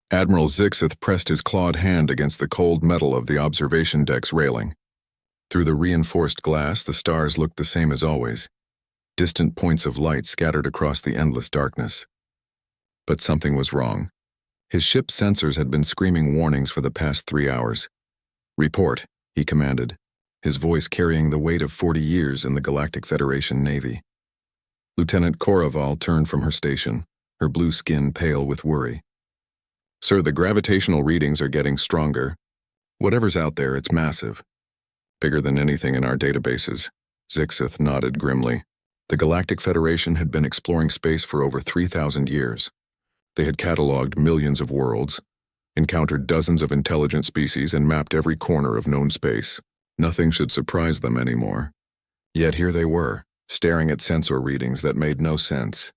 Admiral Zixith pressed his clawed hand against the cold metal of the observation deck's railing. Through the reinforced glass, the stars looked the same as always, distant points of light scattered across the endless darkness. But something was wrong. His ship's sensors had been screaming warnings for the past 3 hours. "Report," he commanded, his voice carrying the weight of 40 years in the Galactic Federation Navy. Lieutenant Koraval turned from her station, her blue skin pale with worry. "Sir, the gravitational readings are getting stronger. Whatever's out there, it's massive. Bigger than anything in our databases." Zixith nodded grimly. The Galactic Federation had been exploring space for over 3,000 years. They had cataloged millions of worlds, encountered dozens of intelligent species, and mapped every corner of known space. Nothing should surprise them anymore. Yet here they were, staring at sensor readings that made no sense.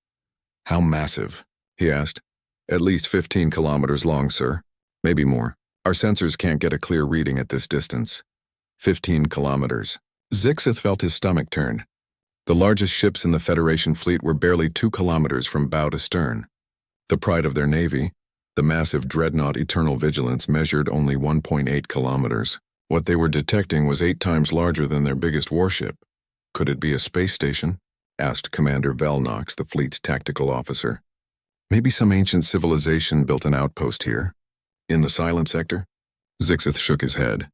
"How massive?" he asked. "At least 15 kilometers long, sir. Maybe more. Our sensors can't get a clear reading at this distance." 15 kilometers. Zixith felt his stomach turn. The largest ships in the Federation fleet were barely 2 kilometers from bow to stern. The pride of their navy, the massive dreadnought Eternal Vigilance, measured only 1.8 kilometers. What they were detecting was 8 times larger than their biggest warship. "Could it be a space station?" asked Commander Velnox, the fleet's tactical officer. "Maybe some ancient civilization built an outpost here. In the silent sector?" Zixith shook his head.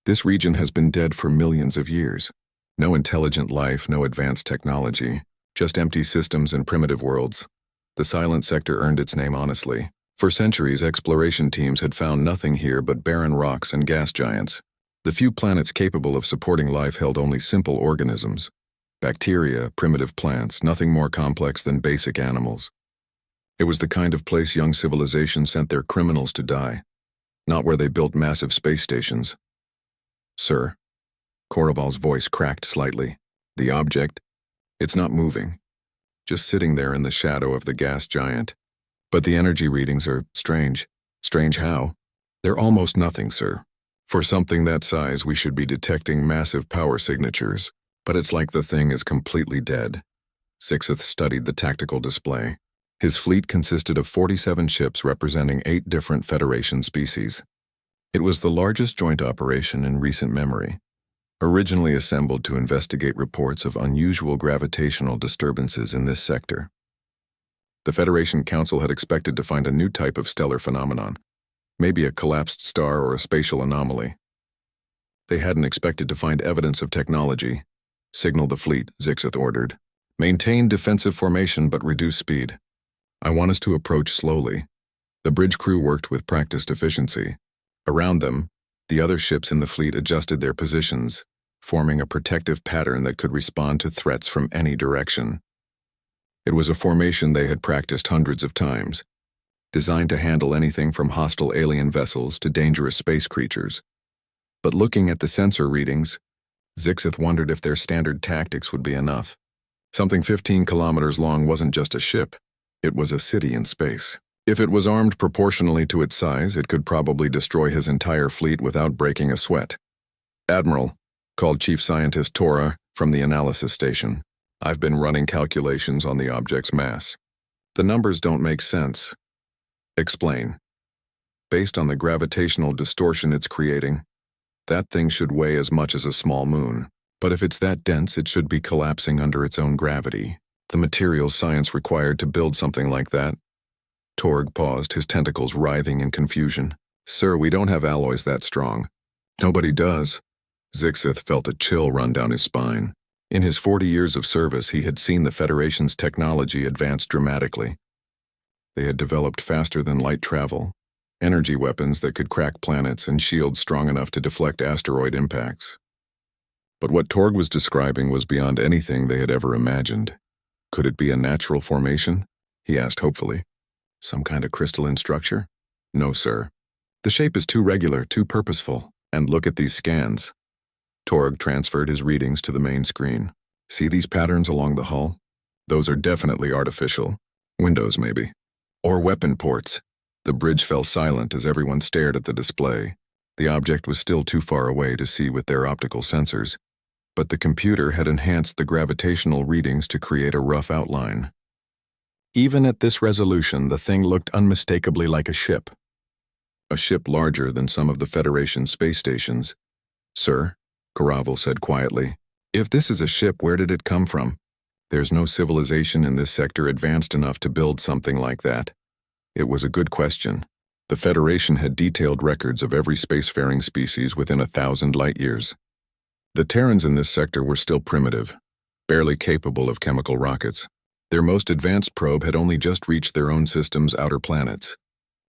"This region has been dead for millions of years. No intelligent life, no advanced technology, just empty systems and primitive worlds. The silent sector earned its name honestly. For centuries, exploration teams had found nothing here but barren rocks and gas giants. The few planets capable of supporting life held only simple organisms. Bacteria, primitive plants, nothing more complex than basic animals. It was the kind of place young civilizations sent their criminals to die, not where they built massive space stations." "Sir," Koraval's voice cracked slightly. "The object? It's not moving. Just sitting there in the shadow of the gas giant. But the energy readings are strange." "Strange how?" "They're almost nothing, sir. For something that size, we should be detecting massive power signatures, but it's like the thing is completely dead." Zixith studied the tactical display. His fleet consisted of 47 ships representing 8 different Federation species. It was the largest joint operation in recent memory, originally assembled to investigate reports of unusual gravitational disturbances in this sector. The Federation Council had expected to find a new type of stellar phenomenon, maybe a collapsed star or a spatial anomaly. They hadn't expected to find evidence of technology. "Signal the fleet," Zixith ordered. "Maintain defensive formation but reduce speed. I want us to approach slowly." The bridge crew worked with practiced efficiency. Around them, the other ships in the fleet adjusted their positions, forming a protective pattern that could respond to threats from any direction. It was a formation they had practiced hundreds of times, designed to handle anything from hostile alien vessels to dangerous space creatures. But looking at the sensor readings, Zixith wondered if their standard tactics would be enough. Something 15 kilometers long wasn't just a ship, it was a city in space. If it was armed proportionally to its size, it could probably destroy his entire fleet without breaking a sweat. "Admiral," called Chief Scientist Tora from the analysis station, "I've been running calculations on the object's mass. The numbers don't make sense." "Explain." "Based on the gravitational distortion it's creating, that thing should weigh as much as a small moon. But if it's that dense, it should be collapsing under its own gravity. The materials science required to build something like that." Torg paused, his tentacles writhing in confusion. "Sir, we don't have alloys that strong." "Nobody does." Zixith felt a chill run down his spine. In his 40 years of service, he had seen the Federation's technology advance dramatically. They had developed faster than light travel, energy weapons that could crack planets, and shields strong enough to deflect asteroid impacts. But what Torg was describing was beyond anything they had ever imagined. "Could it be a natural formation?" he asked hopefully. "Some kind of crystalline structure?" "No, sir. The shape is too regular, too purposeful. And look at these scans." Torg transferred his readings to the main screen. "See these patterns along the hull? Those are definitely artificial. Windows, maybe. Or weapon ports." The bridge fell silent as everyone stared at the display. The object was still too far away to see with their optical sensors, but the computer had enhanced the gravitational readings to create a rough outline. Even at this resolution, the thing looked unmistakably like a ship. a ship larger than some of the Federation space stations. "Sir," Caravel said quietly, "if this is a ship, where did it come from? There's no civilization in this sector advanced enough to build something like that." It was a good question. The Federation had detailed records of every spacefaring species within 1,000 light-years. The Terrans in this sector were still primitive, barely capable of chemical rockets. Their most advanced probe had only just reached their own system's outer planets.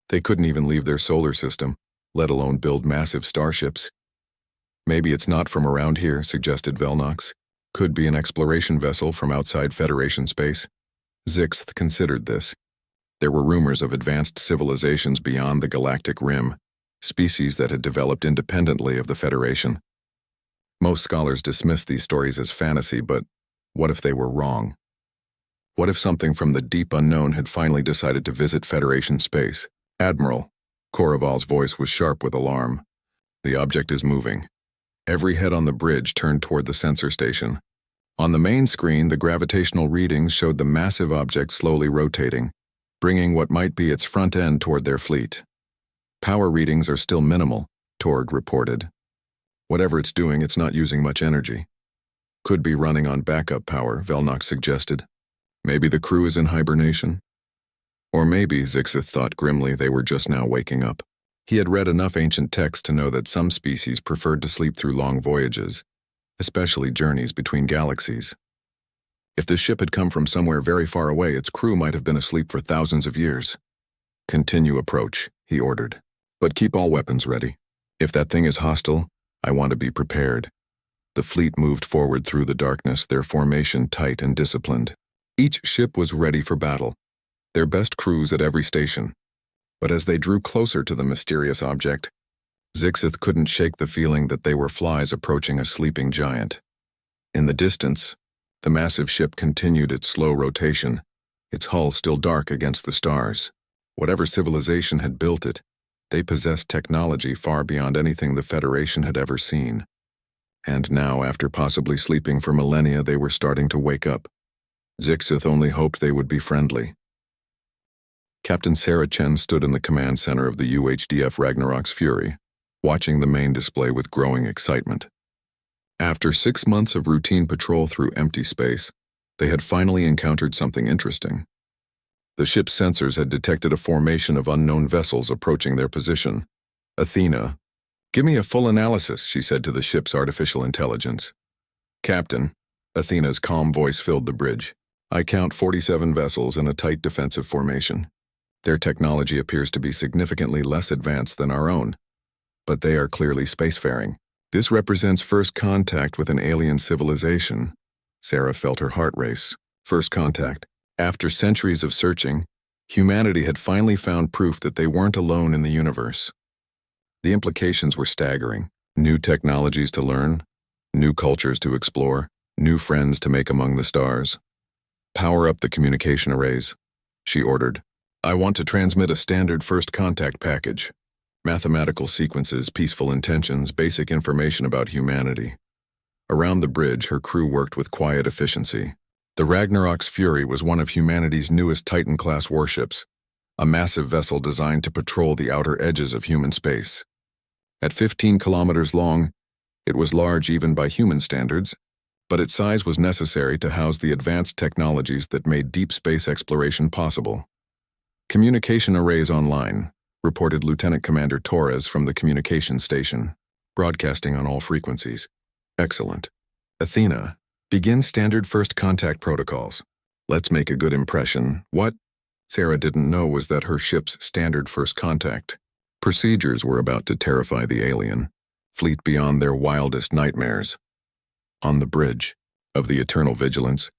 They couldn't even leave their solar system, let alone build massive starships. "Maybe it's not from around here," suggested Velnox. "Could be an exploration vessel from outside Federation space." Zixth considered this. There were rumors of advanced civilizations beyond the galactic rim, species that had developed independently of the Federation. Most scholars dismissed these stories as fantasy, but what if they were wrong? What if something from the deep unknown had finally decided to visit Federation space? "Admiral," Caraval's voice was sharp with alarm. "The object is moving." Every head on the bridge turned toward the sensor station. On the main screen, the gravitational readings showed the massive object slowly rotating, bringing what might be its front end toward their fleet. "Power readings are still minimal," Torg reported. "Whatever it's doing, it's not using much energy." "Could be running on backup power," Velnox suggested. "Maybe the crew is in hibernation?" Or maybe, Zixith thought grimly, they were just now waking up. He had read enough ancient texts to know that some species preferred to sleep through long voyages, especially journeys between galaxies. If the ship had come from somewhere very far away, its crew might have been asleep for thousands of years. "Continue approach," he ordered. "But keep all weapons ready. If that thing is hostile, I want to be prepared." The fleet moved forward through the darkness, their formation tight and disciplined. Each ship was ready for battle, their best crews at every station. But as they drew closer to the mysterious object, Zixith couldn't shake the feeling that they were flies approaching a sleeping giant. In the distance, the massive ship continued its slow rotation, its hull still dark against the stars. Whatever civilization had built it, they possessed technology far beyond anything the Federation had ever seen. And now, after possibly sleeping for millennia, they were starting to wake up. Zixith only hoped they would be friendly. Captain Sarah Chen stood in the command center of the UHDF Ragnarok's Fury, watching the main display with growing excitement. After 6 months of routine patrol through empty space, they had finally encountered something interesting. The ship's sensors had detected a formation of unknown vessels approaching their position. "Athena, give me a full analysis," she said to the ship's artificial intelligence. "Captain," Athena's calm voice filled the bridge, "I count 47 vessels in a tight defensive formation. Their technology appears to be significantly less advanced than our own, but they are clearly spacefaring. This represents first contact with an alien civilization." Sarah felt her heart race. First contact. After centuries of searching, humanity had finally found proof that they weren't alone in the universe. The implications were staggering. New technologies to learn, new cultures to explore, new friends to make among the stars. "Power up the communication arrays," she ordered. "I want to transmit a standard first contact package. Mathematical sequences, peaceful intentions, basic information about humanity." Around the bridge, her crew worked with quiet efficiency. The Ragnarok's Fury was one of humanity's newest Titan-class warships, a massive vessel designed to patrol the outer edges of human space. At 15 kilometers long, it was large even by human standards, but its size was necessary to house the advanced technologies that made deep space exploration possible. "Communication arrays online," reported Lieutenant Commander Torres from the communications station, broadcasting on all frequencies. "Excellent. Athena, begin standard first contact protocols. Let's make a good impression." What Sarah didn't know was that her ship's standard first contact procedures were about to terrify the alien fleet beyond their wildest nightmares. On the bridge of the Eternal Vigilance,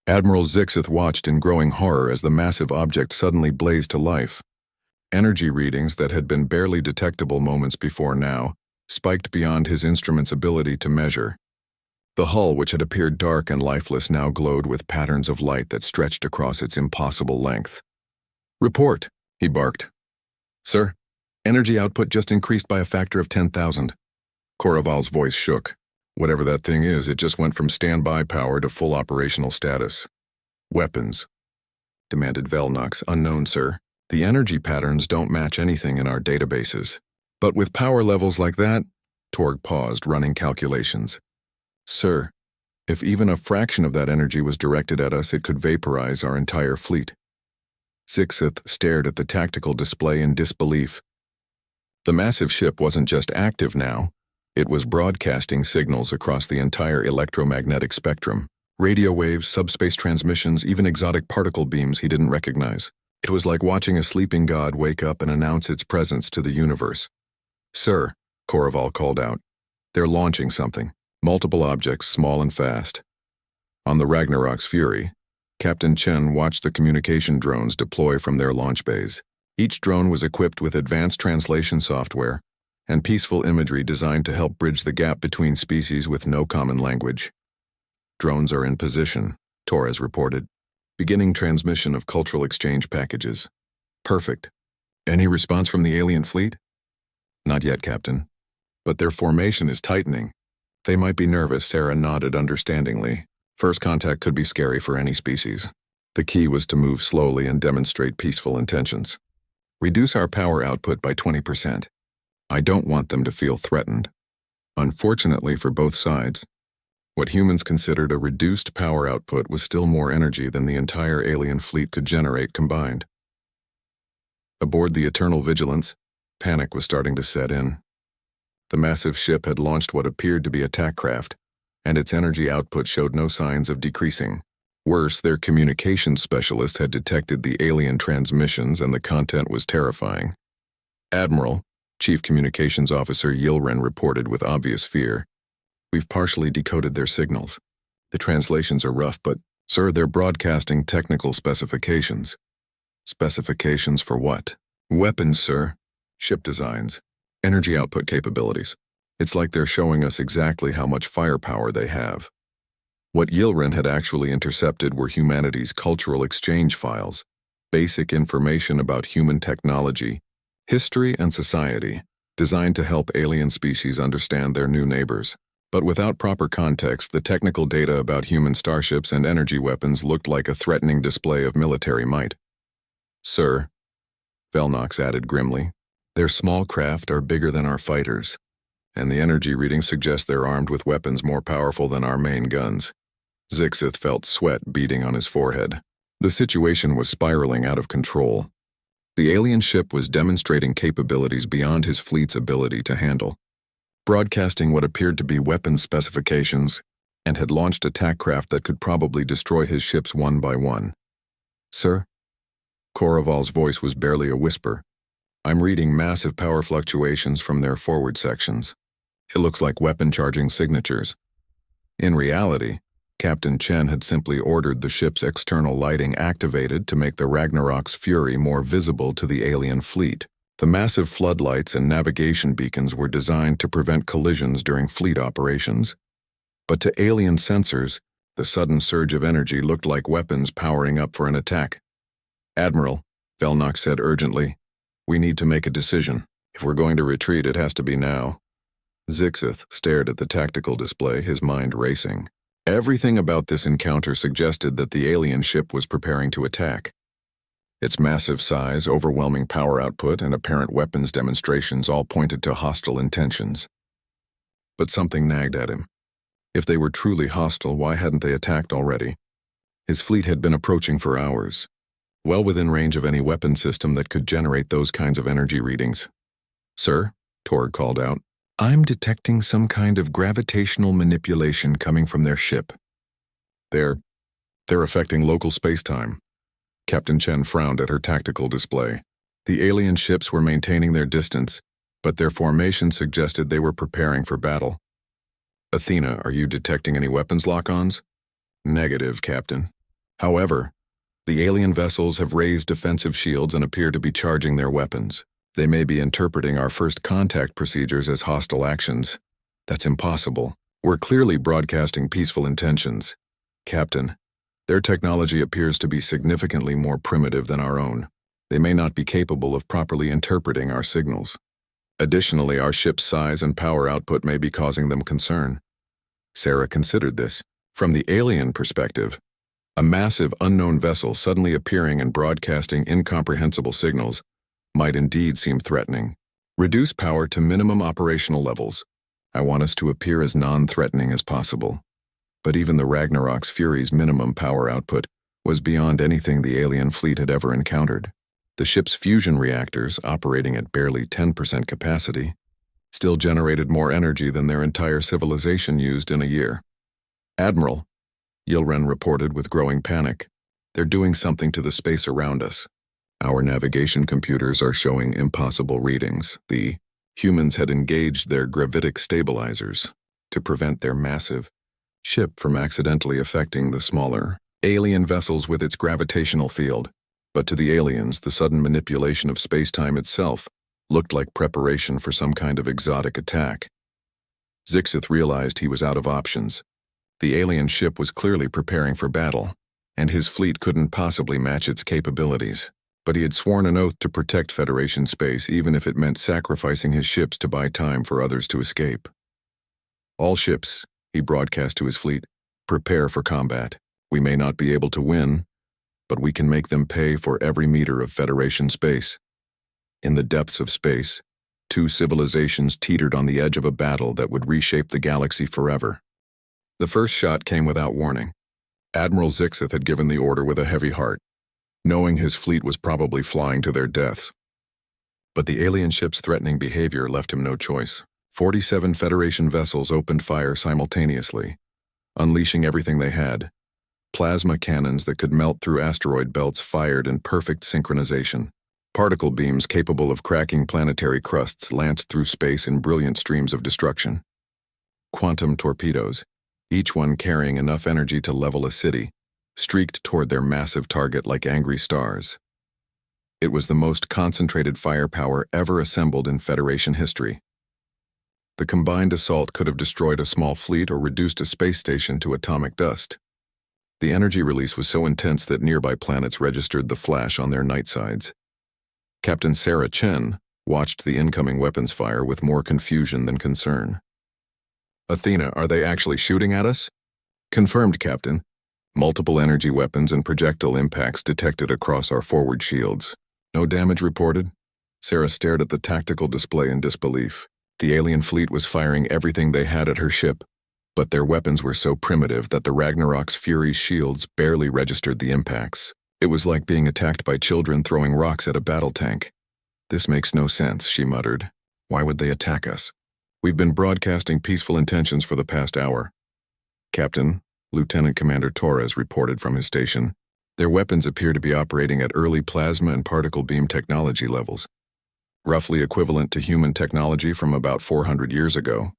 Admiral Zixith watched in growing horror as the massive object suddenly blazed to life. Energy readings that had been barely detectable moments before now spiked beyond his instrument's ability to measure. The hull, which had appeared dark and lifeless, now glowed with patterns of light that stretched across its impossible length. "Report," he barked. "Sir, energy output just increased by a factor of 10,000. Caraval's voice shook. "Whatever that thing is, it just went from standby power to full operational status." "Weapons," demanded Velnox. "Unknown, sir. The energy patterns don't match anything in our databases. But with power levels like that, Torg paused, running calculations. Sir, if even a fraction of that energy was directed at us, it could vaporize our entire fleet. Zixith stared at the tactical display in disbelief. The massive ship wasn't just active now, it was broadcasting signals across the entire electromagnetic spectrum. Radio waves, subspace transmissions, even exotic particle beams he didn't recognize. It was like watching a sleeping god wake up and announce its presence to the universe. Sir, Koraval called out. They're launching something. Multiple objects, small and fast. On the Ragnarok's Fury, Captain Chen watched the communication drones deploy from their launch bays. Each drone was equipped with advanced translation software and peaceful imagery designed to help bridge the gap between species with no common language. Drones are in position, Torres reported. Beginning transmission of cultural exchange packages. Perfect. Any response from the alien fleet? Not yet, Captain. But their formation is tightening. They might be nervous, Sarah nodded understandingly. First contact could be scary for any species. The key was to move slowly and demonstrate peaceful intentions. Reduce our power output by 20%. I don't want them to feel threatened. Unfortunately for both sides, what humans considered a reduced power output was still more energy than the entire alien fleet could generate combined. Aboard the Eternal Vigilance, panic was starting to set in. The massive ship had launched what appeared to be attack craft, and its energy output showed no signs of decreasing. Worse, their communications specialist had detected the alien transmissions and the content was terrifying. Admiral, Chief Communications Officer Yilren reported with obvious fear. We've partially decoded their signals. The translations are rough, but, sir, they're broadcasting technical specifications. Specifications for what? Weapons, sir. Ship designs. Energy output capabilities. It's like they're showing us exactly how much firepower they have. What Yilren had actually intercepted were humanity's cultural exchange files, basic information about human technology, history, and society, designed to help alien species understand their new neighbors. But without proper context, the technical data about human starships and energy weapons looked like a threatening display of military might. Sir, Velnox added grimly, their small craft are bigger than our fighters, and the energy readings suggest they're armed with weapons more powerful than our main guns. Zixith felt sweat beading on his forehead. The situation was spiraling out of control. The alien ship was demonstrating capabilities beyond his fleet's ability to handle, broadcasting what appeared to be weapons specifications, and had launched attack craft that could probably destroy his ships one by one. Sir? Koraval's voice was barely a whisper. I'm reading massive power fluctuations from their forward sections. It looks like weapon charging signatures. In reality, Captain Chen had simply ordered the ship's external lighting activated to make the Ragnarok's Fury more visible to the alien fleet. The massive floodlights and navigation beacons were designed to prevent collisions during fleet operations. But to alien sensors, the sudden surge of energy looked like weapons powering up for an attack. Admiral, Velnox said urgently, we need to make a decision. If we're going to retreat, it has to be now. Zixith stared at the tactical display, his mind racing. Everything about this encounter suggested that the alien ship was preparing to attack. Its massive size, overwhelming power output, and apparent weapons demonstrations all pointed to hostile intentions. But something nagged at him. If they were truly hostile, why hadn't they attacked already? His fleet had been approaching for hours, well within range of any weapon system that could generate those kinds of energy readings. Sir, Torg called out, I'm detecting some kind of gravitational manipulation coming from their ship. They're affecting local space-time. Captain Chen frowned at her tactical display. The alien ships were maintaining their distance, but their formation suggested they were preparing for battle. Athena, are you detecting any weapons lock-ons? Negative, Captain. However, the alien vessels have raised defensive shields and appear to be charging their weapons. They may be interpreting our first contact procedures as hostile actions. That's impossible. We're clearly broadcasting peaceful intentions. Captain, their technology appears to be significantly more primitive than our own. They may not be capable of properly interpreting our signals. Additionally, our ship's size and power output may be causing them concern. Sarah considered this. From the alien perspective, A massive, unknown vessel suddenly appearing and broadcasting incomprehensible signals might indeed seem threatening. Reduce power to minimum operational levels. I want us to appear as non-threatening as possible. But even the Ragnarok's Fury's minimum power output was beyond anything the alien fleet had ever encountered. The ship's fusion reactors, operating at barely 10% capacity, still generated more energy than their entire civilization used in a year. "Admiral," Yilren reported with growing panic, "they're doing something to the space around us. Our navigation computers are showing impossible readings. The humans had engaged their gravitic stabilizers to prevent their massive ship from accidentally affecting the smaller alien vessels with its gravitational field. But to the aliens, the sudden manipulation of space-time itself looked like preparation for some kind of exotic attack." Zixith realized he was out of options. The alien ship was clearly preparing for battle, and his fleet couldn't possibly match its capabilities. But he had sworn an oath to protect Federation space even if it meant sacrificing his ships to buy time for others to escape. "All ships," he broadcast to his fleet, "prepare for combat. We may not be able to win, but we can make them pay for every meter of Federation space." In the depths of space, two civilizations teetered on the edge of a battle that would reshape the galaxy forever. The first shot came without warning. Admiral Zixith had given the order with a heavy heart, knowing his fleet was probably flying to their deaths. But the alien ship's threatening behavior left him no choice. 47 Federation vessels opened fire simultaneously, unleashing everything they had. Plasma cannons that could melt through asteroid belts fired in perfect synchronization. Particle beams capable of cracking planetary crusts lanced through space in brilliant streams of destruction. Quantum torpedoes, each one carrying enough energy to level a city, streaked toward their massive target like angry stars. It was the most concentrated firepower ever assembled in Federation history. The combined assault could have destroyed a small fleet or reduced a space station to atomic dust. The energy release was so intense that nearby planets registered the flash on their night sides. Captain Sarah Chen watched the incoming weapons fire with more confusion than concern. "Athena, are they actually shooting at us?" "Confirmed, Captain. Multiple energy weapons and projectile impacts detected across our forward shields. No damage reported." Sarah stared at the tactical display in disbelief. The alien fleet was firing everything they had at her ship, but their weapons were so primitive that the Ragnarok's Fury's shields barely registered the impacts. It was like being attacked by children throwing rocks at a battle tank. "This makes no sense," she muttered. "Why would they attack us? We've been broadcasting peaceful intentions for the past hour." "Captain," Lieutenant Commander Torres reported from his station, "their weapons appear to be operating at early plasma and particle beam technology levels, roughly equivalent to human technology from about 400 years ago.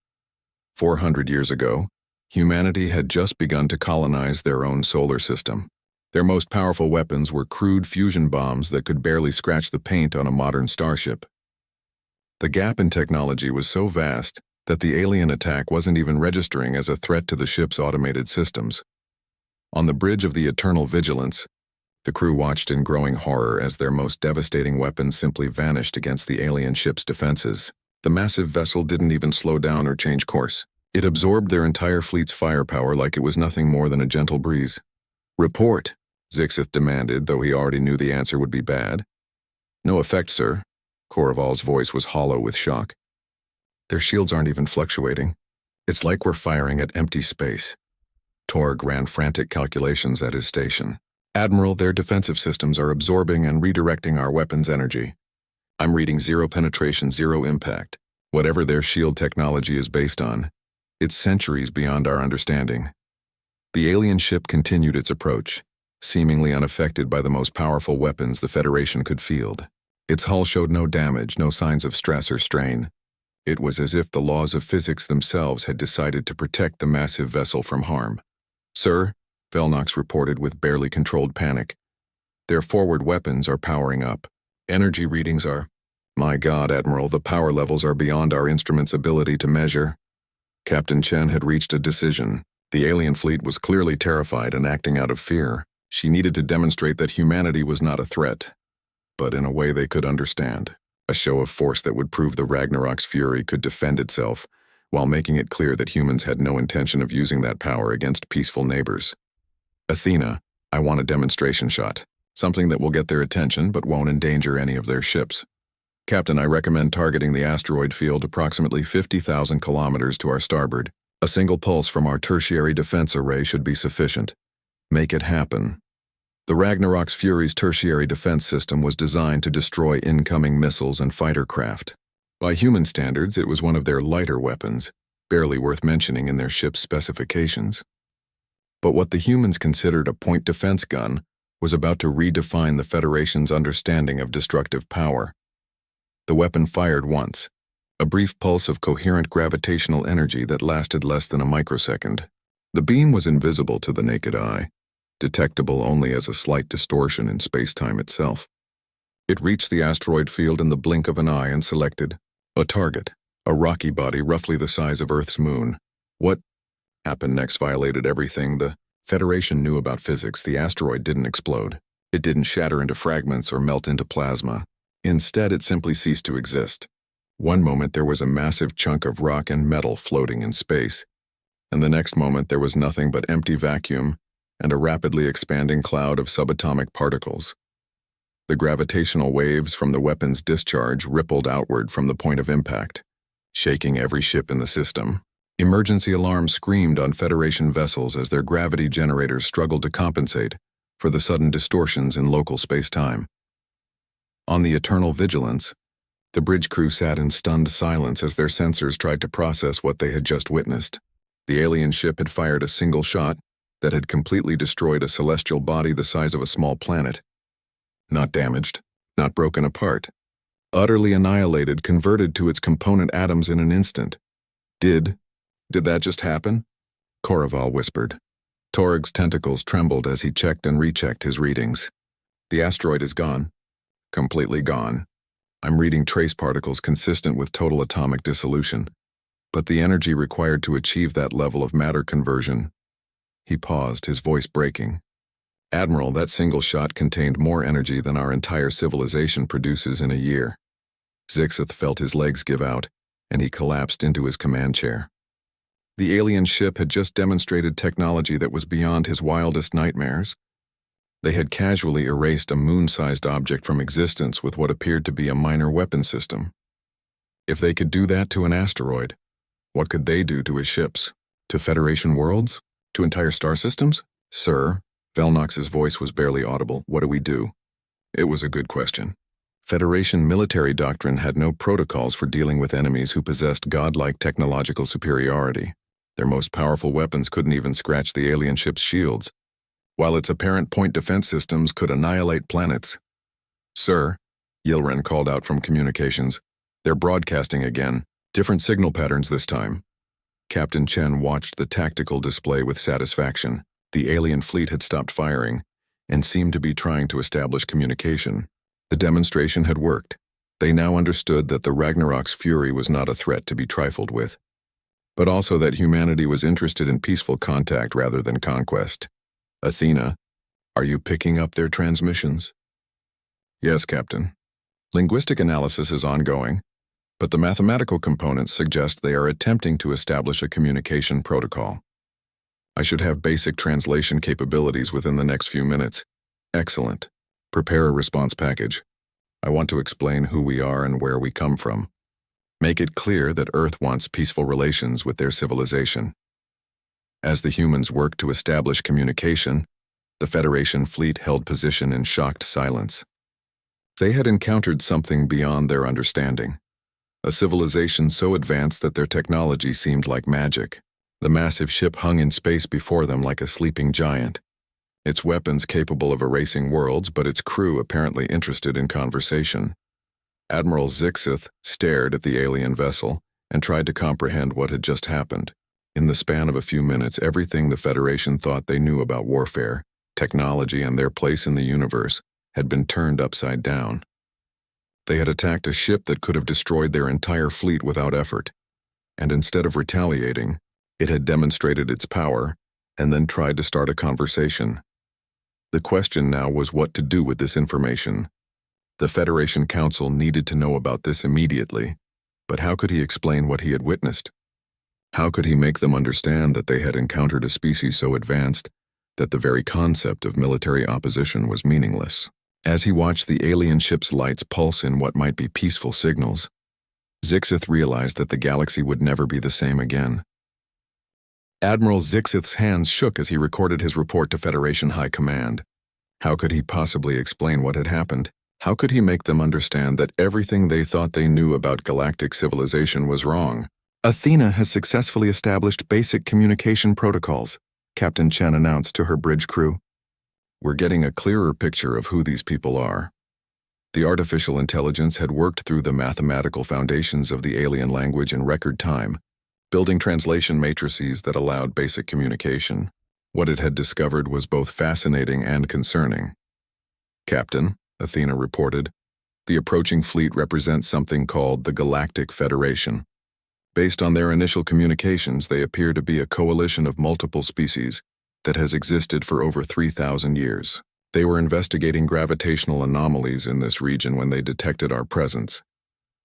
400 years ago, humanity had just begun to colonize their own solar system. Their most powerful weapons were crude fusion bombs that could barely scratch the paint on a modern starship. The gap in technology was so vast that the alien attack wasn't even registering as a threat to the ship's automated systems. On the bridge of the Eternal Vigilance, the crew watched in growing horror as their most devastating weapons simply vanished against the alien ship's defenses. The massive vessel didn't even slow down or change course. It absorbed their entire fleet's firepower like it was nothing more than a gentle breeze. "Report," Zixith demanded, though he already knew the answer would be bad. "No effect, sir." Korrival's voice was hollow with shock. "Their shields aren't even fluctuating. It's like we're firing at empty space." Torg ran frantic calculations at his station. "Admiral, their defensive systems are absorbing and redirecting our weapons' energy. I'm reading 0 penetration, 0 impact. Whatever their shield technology is based on, it's centuries beyond our understanding." The alien ship continued its approach, seemingly unaffected by the most powerful weapons the Federation could field. Its hull showed no damage, no signs of stress or strain. It was as if the laws of physics themselves had decided to protect the massive vessel from harm. "Sir," Velnox reported with barely controlled panic, "their forward weapons are powering up. Energy readings are—" "My God, Admiral, the power levels are beyond our instrument's ability to measure." Captain Chen had reached a decision. The alien fleet was clearly terrified and acting out of fear. She needed to demonstrate that humanity was not a threat, but in a way they could understand. A show of force that would prove the Ragnarok's fury could defend itself, while making it clear that humans had no intention of using that power against peaceful neighbors. "Athena, I want a demonstration shot. Something that will get their attention but won't endanger any of their ships. Captain, I recommend targeting the asteroid field approximately 50,000 kilometers to our starboard. A single pulse from our tertiary defense array should be sufficient. Make it happen. The Ragnarok's Fury's tertiary defense system was designed to destroy incoming missiles and fighter craft. By human standards, it was one of their lighter weapons, barely worth mentioning in their ship's specifications. But what the humans considered a point defense gun was about to redefine the Federation's understanding of destructive power. The weapon fired once, a brief pulse of coherent gravitational energy that lasted less than a microsecond. The beam was invisible to the naked eye, detectable only as a slight distortion in space-time itself. It reached the asteroid field in the blink of an eye and selected a target, a rocky body roughly the size of Earth's moon. What happened next violated everything the Federation knew about physics. The asteroid didn't explode. It didn't shatter into fragments or melt into plasma. Instead, it simply ceased to exist. One moment there was a massive chunk of rock and metal floating in space, and the next moment there was nothing but empty vacuum and a rapidly expanding cloud of subatomic particles. The gravitational waves from the weapon's discharge rippled outward from the point of impact, shaking every ship in the system. Emergency alarms screamed on Federation vessels as their gravity generators struggled to compensate for the sudden distortions in local space-time. On the Eternal Vigilance, the bridge crew sat in stunned silence as their sensors tried to process what they had just witnessed. The alien ship had fired a single shot that had completely destroyed a celestial body the size of a small planet. Not damaged, not broken apart. Utterly annihilated, converted to its component atoms in an instant. Did that just happen? Koraval whispered. Torg's tentacles trembled as he checked and rechecked his readings. The asteroid is gone. Completely gone. I'm reading trace particles consistent with total atomic dissolution. But the energy required to achieve that level of matter conversion. He paused, his voice breaking. Admiral, that single shot contained more energy than our entire civilization produces in a year. Zixith felt his legs give out, and he collapsed into his command chair. The alien ship had just demonstrated technology that was beyond his wildest nightmares. They had casually erased a moon-sized object from existence with what appeared to be a minor weapon system. If they could do that to an asteroid, what could they do to his ships? To Federation worlds? To entire star systems? Sir, Velnox's voice was barely audible. What do we do? It was a good question. Federation military doctrine had no protocols for dealing with enemies who possessed godlike technological superiority. Their most powerful weapons couldn't even scratch the alien ship's shields, while its apparent point defense systems could annihilate planets. Sir, Yilren called out from communications. They're broadcasting again. Different signal patterns this time. Captain Chen watched the tactical display with satisfaction. The alien fleet had stopped firing and seemed to be trying to establish communication. The demonstration had worked. They now understood that the Ragnarok's fury was not a threat to be trifled with, but also that humanity was interested in peaceful contact rather than conquest. Athena, are you picking up their transmissions? Yes, Captain. Linguistic analysis is ongoing, but the mathematical components suggest they are attempting to establish a communication protocol. I should have basic translation capabilities within the next few minutes. Excellent. Prepare a response package. I want to explain who we are and where we come from. Make it clear that Earth wants peaceful relations with their civilization. As the humans worked to establish communication, the Federation fleet held position in shocked silence. They had encountered something beyond their understanding. A civilization so advanced that their technology seemed like magic. The massive ship hung in space before them like a sleeping giant. Its weapons capable of erasing worlds, but its crew apparently interested in conversation. Admiral Zixith stared at the alien vessel and tried to comprehend what had just happened. In the span of a few minutes, everything the Federation thought they knew about warfare, technology, and their place in the universe had been turned upside down. They had attacked a ship that could have destroyed their entire fleet without effort, and instead of retaliating, it had demonstrated its power and then tried to start a conversation. The question now was what to do with this information. The Federation Council needed to know about this immediately, but how could he explain what he had witnessed? How could he make them understand that they had encountered a species so advanced that the very concept of military opposition was meaningless. As he watched the alien ship's lights pulse in what might be peaceful signals, Zixith realized that the galaxy would never be the same again. Admiral Zixith's hands shook as he recorded his report to Federation High Command. How could he possibly explain what had happened? How could he make them understand that everything they thought they knew about galactic civilization was wrong? Athena has successfully established basic communication protocols, Captain Chen announced to her bridge crew. We're getting a clearer picture of who these people are. The artificial intelligence had worked through the mathematical foundations of the alien language in record time, building translation matrices that allowed basic communication. What it had discovered was both fascinating and concerning. Captain, Athena reported, the approaching fleet represents something called the Galactic Federation. Based on their initial communications, they appear to be a coalition of multiple species that has existed for over 3,000 years. They were investigating gravitational anomalies in this region when they detected our presence.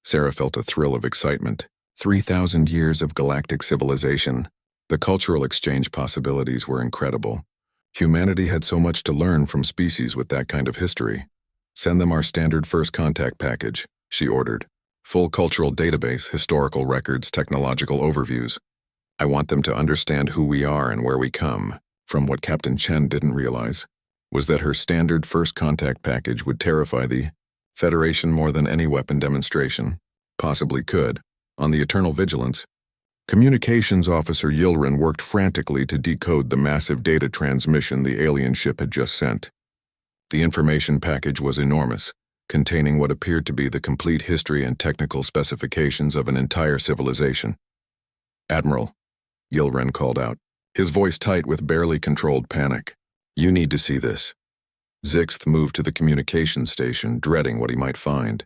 Sarah felt a thrill of excitement. 3,000 years of galactic civilization. The cultural exchange possibilities were incredible. Humanity had so much to learn from species with that kind of history. Send them our standard first contact package, she ordered. Full cultural database, historical records, technological overviews. I want them to understand who we are and where we come. From what Captain Chen didn't realize was that her standard first contact package would terrify the Federation more than any weapon demonstration possibly could. On the Eternal Vigilance, Communications Officer Yilren worked frantically to decode the massive data transmission the alien ship had just sent. The information package was enormous, containing what appeared to be the complete history and technical specifications of an entire civilization. Admiral, Yilren called out, his voice tight with barely controlled panic. You need to see this. Zixith moved to the communications station, dreading what he might find.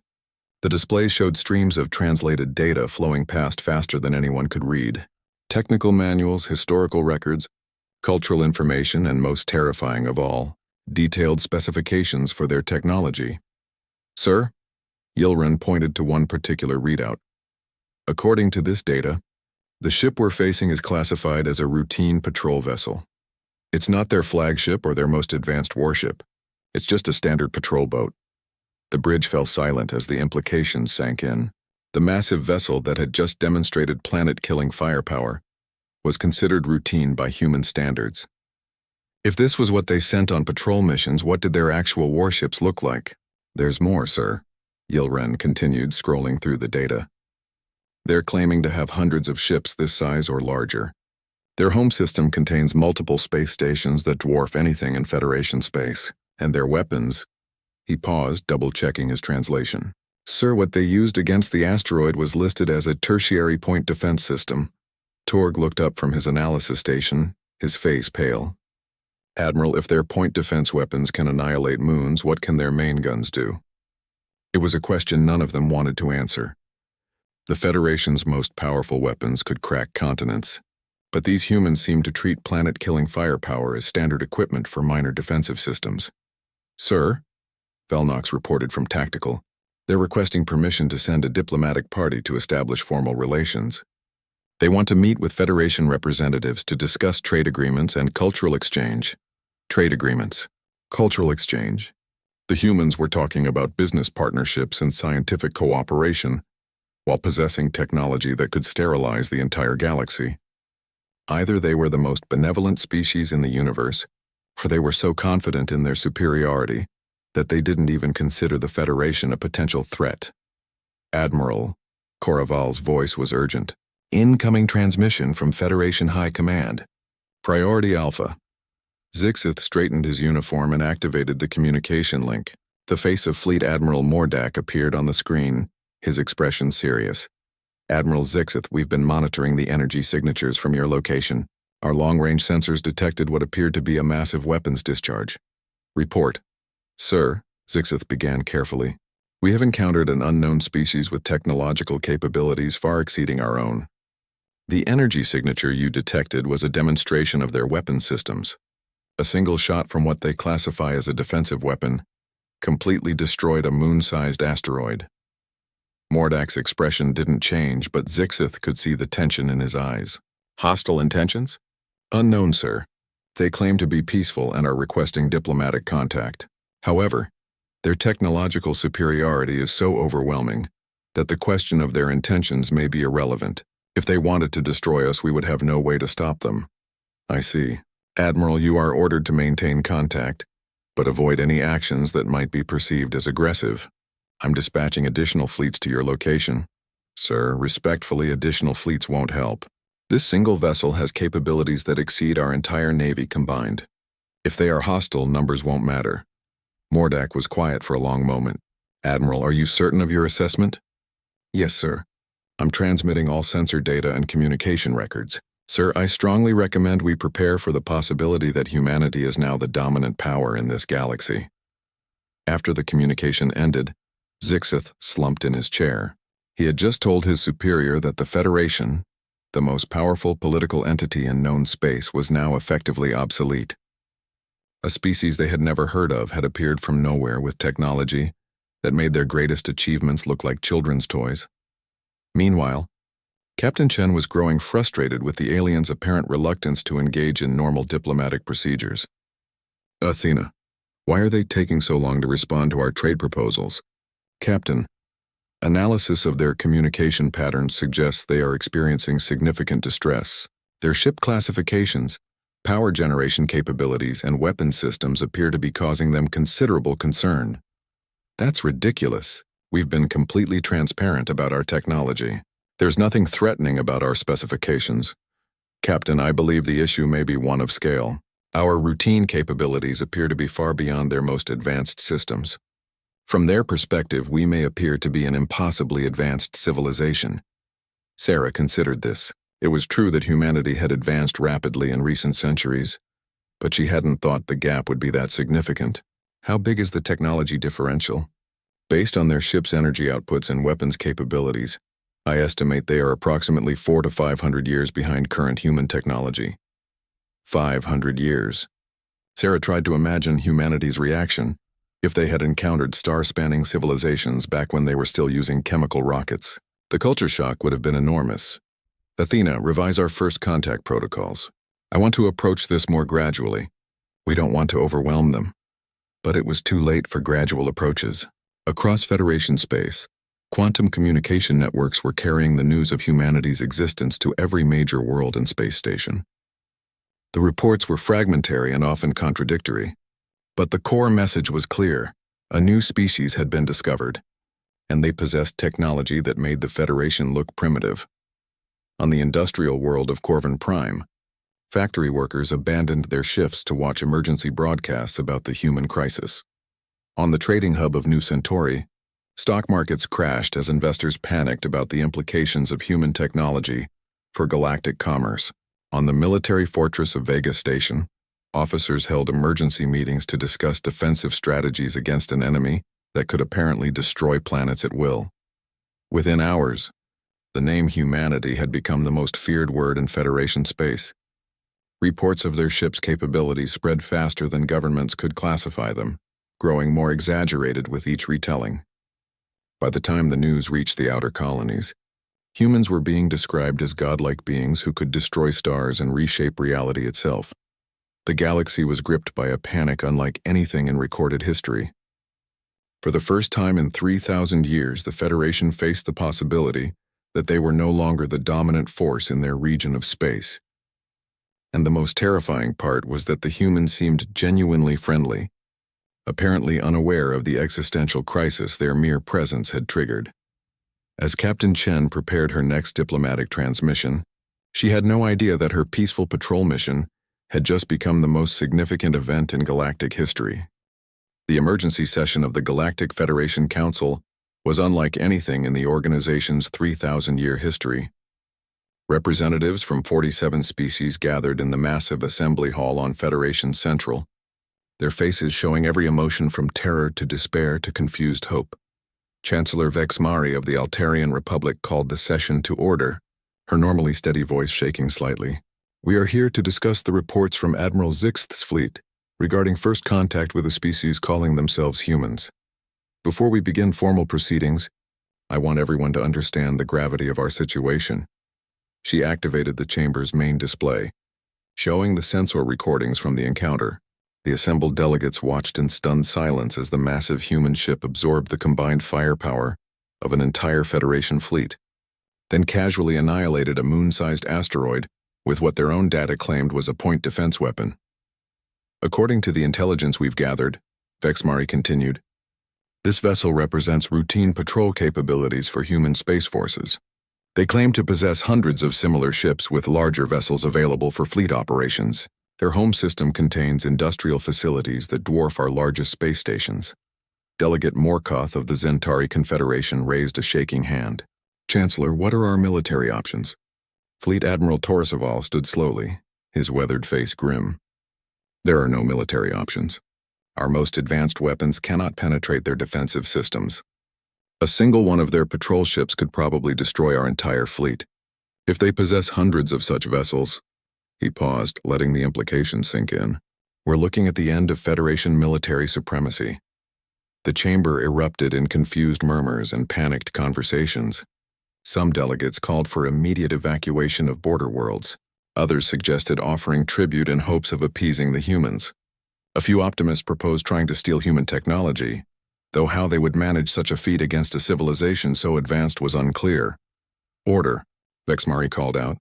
The display showed streams of translated data flowing past faster than anyone could read. Technical manuals, historical records, cultural information, and most terrifying of all, detailed specifications for their technology. Sir? Yilren pointed to one particular readout. According to this data, the ship we're facing is classified as a routine patrol vessel. It's not their flagship or their most advanced warship. It's just a standard patrol boat. The bridge fell silent as the implications sank in. The massive vessel that had just demonstrated planet-killing firepower was considered routine by human standards. If this was what they sent on patrol missions, what did their actual warships look like? There's more, sir, Yilren continued, scrolling through the data. They're claiming to have hundreds of ships this size or larger. Their home system contains multiple space stations that dwarf anything in Federation space, and their weapons. He paused, double-checking his translation. Sir, what they used against the asteroid was listed as a tertiary point defense system. Torg looked up from his analysis station, his face pale. Admiral, if their point defense weapons can annihilate moons, what can their main guns do? It was a question none of them wanted to answer. The Federation's most powerful weapons could crack continents, but these humans seemed to treat planet-killing firepower as standard equipment for minor defensive systems. Sir? Velnox reported from Tactical. They're requesting permission to send a diplomatic party to establish formal relations. They want to meet with Federation representatives to discuss trade agreements and cultural exchange. Trade agreements. Cultural exchange. The humans were talking about business partnerships and scientific cooperation, while possessing technology that could sterilize the entire galaxy. Either they were the most benevolent species in the universe, or they were so confident in their superiority that they didn't even consider the Federation a potential threat. Admiral, Coraval's voice was urgent. Incoming transmission from Federation High Command. Priority Alpha. Zixith straightened his uniform and activated the communication link. The face of Fleet Admiral Mordak appeared on the screen, his expression serious. Admiral Zixith, we've been monitoring the energy signatures from your location. Our long-range sensors detected what appeared to be a massive weapons discharge. Report. Sir, Zixith began carefully, we have encountered an unknown species with technological capabilities far exceeding our own. The energy signature you detected was a demonstration of their weapon systems. A single shot from what they classify as a defensive weapon completely destroyed a moon-sized asteroid. Mordak's expression didn't change, but Zixith could see the tension in his eyes. Hostile intentions? Unknown, sir. They claim to be peaceful and are requesting diplomatic contact. However, their technological superiority is so overwhelming that the question of their intentions may be irrelevant. If they wanted to destroy us, we would have no way to stop them. I see. Admiral, you are ordered to maintain contact, but avoid any actions that might be perceived as aggressive. I'm dispatching additional fleets to your location. Sir, respectfully, additional fleets won't help. This single vessel has capabilities that exceed our entire Navy combined. If they are hostile, numbers won't matter. Mordak was quiet for a long moment. Admiral, are you certain of your assessment? Yes, sir. I'm transmitting all sensor data and communication records. Sir, I strongly recommend we prepare for the possibility that humanity is now the dominant power in this galaxy. After the communication ended, Zixith slumped in his chair. He had just told his superior that the Federation, the most powerful political entity in known space, was now effectively obsolete. A species they had never heard of had appeared from nowhere with technology that made their greatest achievements look like children's toys. Meanwhile, Captain Chen was growing frustrated with the aliens' apparent reluctance to engage in normal diplomatic procedures. Athena, why are they taking so long to respond to our trade proposals? Captain, analysis of their communication patterns suggests they are experiencing significant distress. Their ship classifications, power generation capabilities, and weapon systems appear to be causing them considerable concern. That's ridiculous. We've been completely transparent about our technology. There's nothing threatening about our specifications. Captain, I believe the issue may be one of scale. Our routine capabilities appear to be far beyond their most advanced systems. From their perspective, we may appear to be an impossibly advanced civilization. Sarah considered this. It was true that humanity had advanced rapidly in recent centuries, but she hadn't thought the gap would be that significant. How big is the technology differential? Based on their ship's energy outputs and weapons capabilities, I estimate they are approximately 400 to 500 years behind current human technology. 500 years. Sarah tried to imagine humanity's reaction if they had encountered star-spanning civilizations back when they were still using chemical rockets. The culture shock would have been enormous. Athena, revise our first contact protocols. I want to approach this more gradually. We don't want to overwhelm them. But it was too late for gradual approaches. Across Federation space, quantum communication networks were carrying the news of humanity's existence to every major world and space station. The reports were fragmentary and often contradictory, but the core message was clear. A new species had been discovered, and they possessed technology that made the Federation look primitive. On the industrial world of Corvin Prime, factory workers abandoned their shifts to watch emergency broadcasts about the human crisis. On the trading hub of New Centauri, stock markets crashed as investors panicked about the implications of human technology for galactic commerce. On the military fortress of Vega Station, officers held emergency meetings to discuss defensive strategies against an enemy that could apparently destroy planets at will. Within hours, the name humanity had become the most feared word in Federation space. Reports of their ship's capabilities spread faster than governments could classify them, growing more exaggerated with each retelling. By the time the news reached the outer colonies, humans were being described as godlike beings who could destroy stars and reshape reality itself. The galaxy was gripped by a panic unlike anything in recorded history. For the first time in 3,000 years, the Federation faced the possibility that they were no longer the dominant force in their region of space. And the most terrifying part was that the humans seemed genuinely friendly, apparently unaware of the existential crisis their mere presence had triggered. As Captain Chen prepared her next diplomatic transmission, she had no idea that her peaceful patrol mission had just become the most significant event in galactic history. The emergency session of the Galactic Federation Council was unlike anything in the organization's 3,000-year history. Representatives from 47 species gathered in the massive assembly hall on Federation Central, their faces showing every emotion from terror to despair to confused hope. Chancellor Vexmari of the Altarian Republic called the session to order, her normally steady voice shaking slightly. We are here to discuss the reports from Admiral Zixth's fleet regarding first contact with a species calling themselves humans. Before we begin formal proceedings, I want everyone to understand the gravity of our situation. She activated the chamber's main display, showing the sensor recordings from the encounter. The assembled delegates watched in stunned silence as the massive human ship absorbed the combined firepower of an entire Federation fleet, then casually annihilated a moon-sized asteroid with what their own data claimed was a point defense weapon. According to the intelligence we've gathered, Vexmari continued, this vessel represents routine patrol capabilities for human space forces. They claim to possess hundreds of similar ships with larger vessels available for fleet operations. Their home system contains industrial facilities that dwarf our largest space stations. Delegate Morkoth of the Zentari Confederation raised a shaking hand. Chancellor, what are our military options? Fleet Admiral Torreseval stood slowly, his weathered face grim. There are no military options. Our most advanced weapons cannot penetrate their defensive systems. A single one of their patrol ships could probably destroy our entire fleet. If they possess hundreds of such vessels, he paused, letting the implications sink in. We're looking at the end of Federation military supremacy. The chamber erupted in confused murmurs and panicked conversations. Some delegates called for immediate evacuation of border worlds. Others suggested offering tribute in hopes of appeasing the humans. A few optimists proposed trying to steal human technology, though how they would manage such a feat against a civilization so advanced was unclear. Order, Vexmari called out.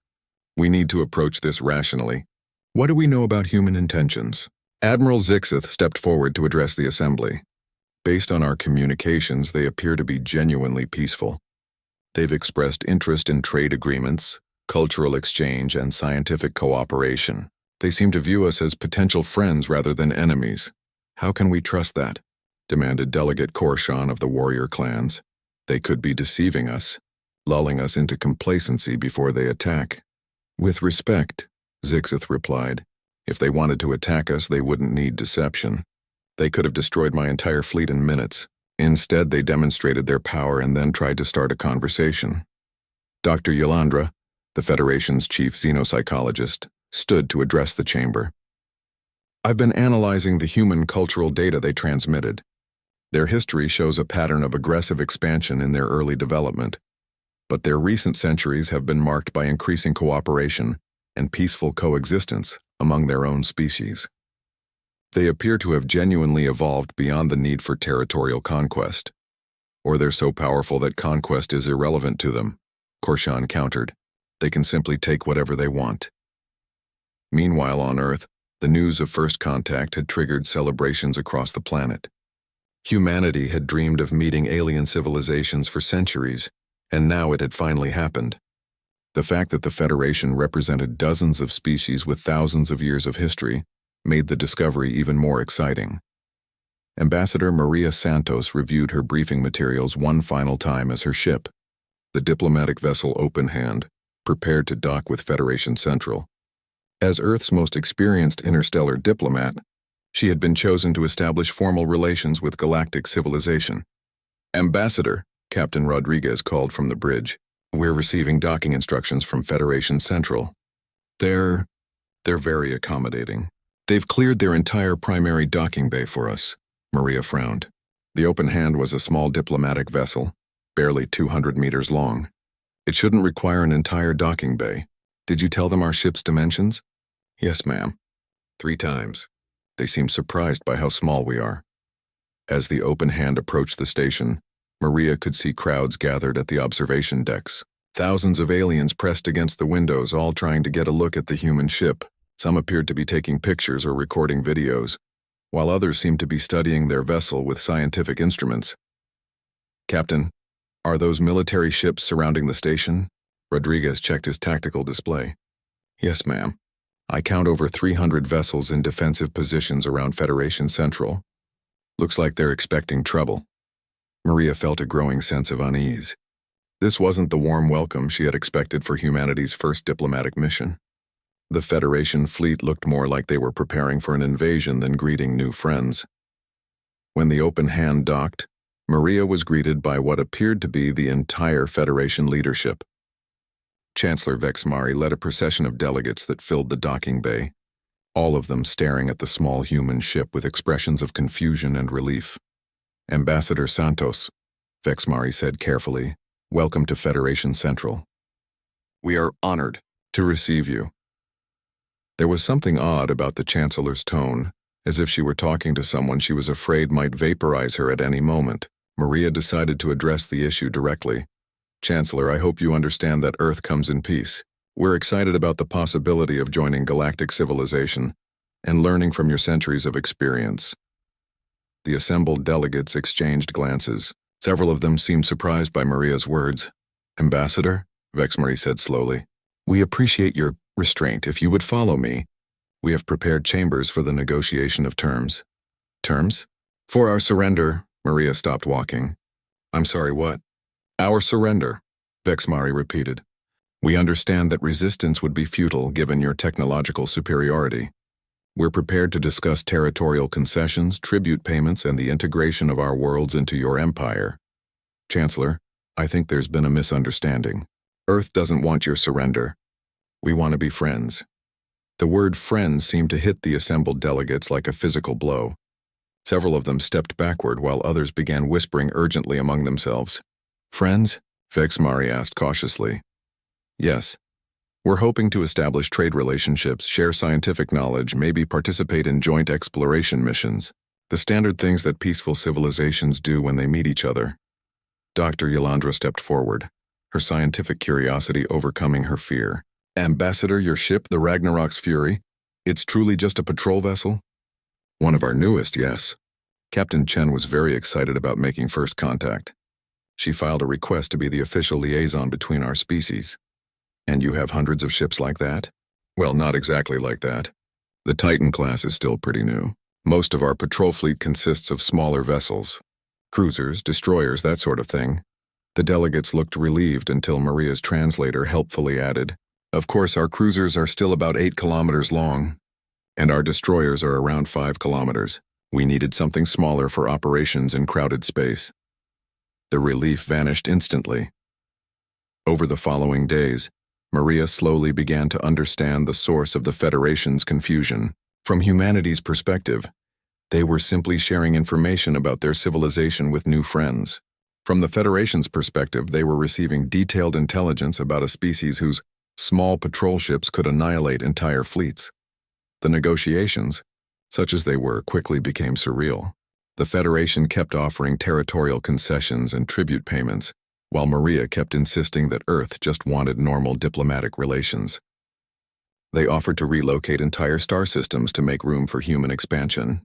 We need to approach this rationally. What do we know about human intentions? Admiral Zixith stepped forward to address the assembly. Based on our communications, they appear to be genuinely peaceful. They've expressed interest in trade agreements, cultural exchange, and scientific cooperation. They seem to view us as potential friends rather than enemies. How can we trust that? Demanded Delegate Korshan of the warrior clans. They could be deceiving us, lulling us into complacency before they attack. With respect, Zixith replied, if they wanted to attack us, they wouldn't need deception. They could have destroyed my entire fleet in minutes. Instead, they demonstrated their power and then tried to start a conversation. Dr. Yolandra, the Federation's chief xenopsychologist, stood to address the chamber. I've been analyzing the human cultural data they transmitted. Their history shows a pattern of aggressive expansion in their early development, but their recent centuries have been marked by increasing cooperation and peaceful coexistence among their own species. They appear to have genuinely evolved beyond the need for territorial conquest. Or they're so powerful that conquest is irrelevant to them, Korshan countered. They can simply take whatever they want. Meanwhile, on Earth, the news of first contact had triggered celebrations across the planet. Humanity had dreamed of meeting alien civilizations for centuries, and now it had finally happened. The fact that the Federation represented dozens of species with thousands of years of history made the discovery even more exciting. Ambassador Maria Santos reviewed her briefing materials one final time as her ship, the diplomatic vessel Open Hand, prepared to dock with Federation Central. As Earth's most experienced interstellar diplomat, she had been chosen to establish formal relations with galactic civilization. Ambassador, Captain Rodriguez called from the bridge. We're receiving docking instructions from Federation Central. They're very accommodating. They've cleared their entire primary docking bay for us, Maria frowned. The Open Hand was a small diplomatic vessel, barely 200 meters long. It shouldn't require an entire docking bay. Did you tell them our ship's dimensions? Yes, ma'am. 3 times. They seemed surprised by how small we are. As the Open Hand approached the station, Maria could see crowds gathered at the observation decks. Thousands of aliens pressed against the windows, all trying to get a look at the human ship. Some appeared to be taking pictures or recording videos, while others seemed to be studying their vessel with scientific instruments. Captain, are those military ships surrounding the station? Rodriguez checked his tactical display. Yes, ma'am. I count over 300 vessels in defensive positions around Federation Central. Looks like they're expecting trouble. Maria felt a growing sense of unease. This wasn't the warm welcome she had expected for humanity's first diplomatic mission. The Federation fleet looked more like they were preparing for an invasion than greeting new friends. When the Open Hand docked, Maria was greeted by what appeared to be the entire Federation leadership. Chancellor Vexmari led a procession of delegates that filled the docking bay, all of them staring at the small human ship with expressions of confusion and relief. Ambassador Santos, Vexmari said carefully, welcome to Federation Central. We are honored to receive you. There was something odd about the Chancellor's tone, as if she were talking to someone she was afraid might vaporize her at any moment. Maria decided to address the issue directly. Chancellor, I hope you understand that Earth comes in peace. We're excited about the possibility of joining galactic civilization and learning from your centuries of experience. The assembled delegates exchanged glances. Several of them seemed surprised by Maria's words. Ambassador, Vexmarie said slowly, we appreciate your restraint. If you would follow me, we have prepared chambers for the negotiation of terms. Terms? For our surrender. Maria stopped walking. I'm sorry, what? Our surrender, Vexmarie repeated. We understand that resistance would be futile given your technological superiority. We're prepared to discuss territorial concessions, tribute payments, and the integration of our worlds into your empire. Chancellor, I think there's been a misunderstanding. Earth doesn't want your surrender. We want to be friends. The word friends seemed to hit the assembled delegates like a physical blow. Several of them stepped backward while others began whispering urgently among themselves. Friends? Vexmarie asked cautiously. Yes. We're hoping to establish trade relationships, share scientific knowledge, maybe participate in joint exploration missions. The standard things that peaceful civilizations do when they meet each other. Dr. Yolandra stepped forward, her scientific curiosity overcoming her fear. Ambassador, your ship, the Ragnarok's Fury, it's truly just a patrol vessel? One of our newest, yes. Captain Chen was very excited about making first contact. She filed a request to be the official liaison between our species. And you have hundreds of ships like that? Well, not exactly like that. The Titan class is still pretty new. Most of our patrol fleet consists of smaller vessels. Cruisers, destroyers, that sort of thing. The delegates looked relieved until Maria's translator helpfully added, of course, our cruisers are still about 8 kilometers long, and our destroyers are around 5 kilometers. We needed something smaller for operations in crowded space. The relief vanished instantly. Over the following days, Maria slowly began to understand the source of the Federation's confusion. From humanity's perspective, they were simply sharing information about their civilization with new friends. From the Federation's perspective, they were receiving detailed intelligence about a species whose small patrol ships could annihilate entire fleets. The negotiations, such as they were, quickly became surreal. The Federation kept offering territorial concessions and tribute payments, while Maria kept insisting that Earth just wanted normal diplomatic relations. They offered to relocate entire star systems to make room for human expansion.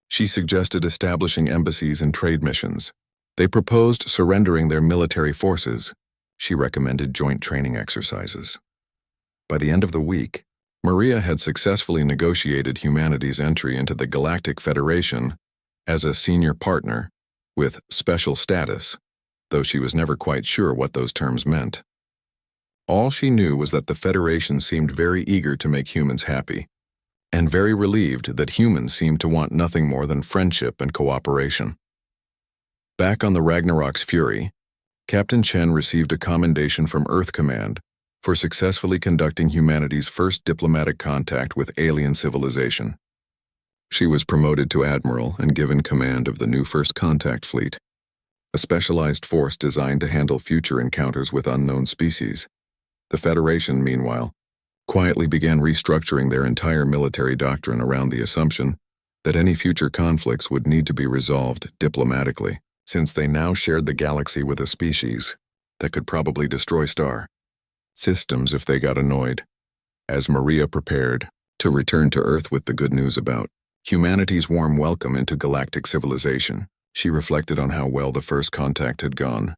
She suggested establishing embassies and trade missions. They proposed surrendering their military forces. She recommended joint training exercises. By the end of the week, Maria had successfully negotiated humanity's entry into the Galactic Federation as a senior partner with special status, though she was never quite sure what those terms meant. All she knew was that the Federation seemed very eager to make humans happy, and very relieved that humans seemed to want nothing more than friendship and cooperation. Back on the Ragnarok's Fury, Captain Chen received a commendation from Earth Command for successfully conducting humanity's first diplomatic contact with alien civilization. She was promoted to Admiral and given command of the new First Contact Fleet, a specialized force designed to handle future encounters with unknown species. The Federation, meanwhile, quietly began restructuring their entire military doctrine around the assumption that any future conflicts would need to be resolved diplomatically, since they now shared the galaxy with a species that could probably destroy star systems if they got annoyed. As Maria prepared to return to Earth with the good news about humanity's warm welcome into galactic civilization, she reflected on how well the first contact had gone.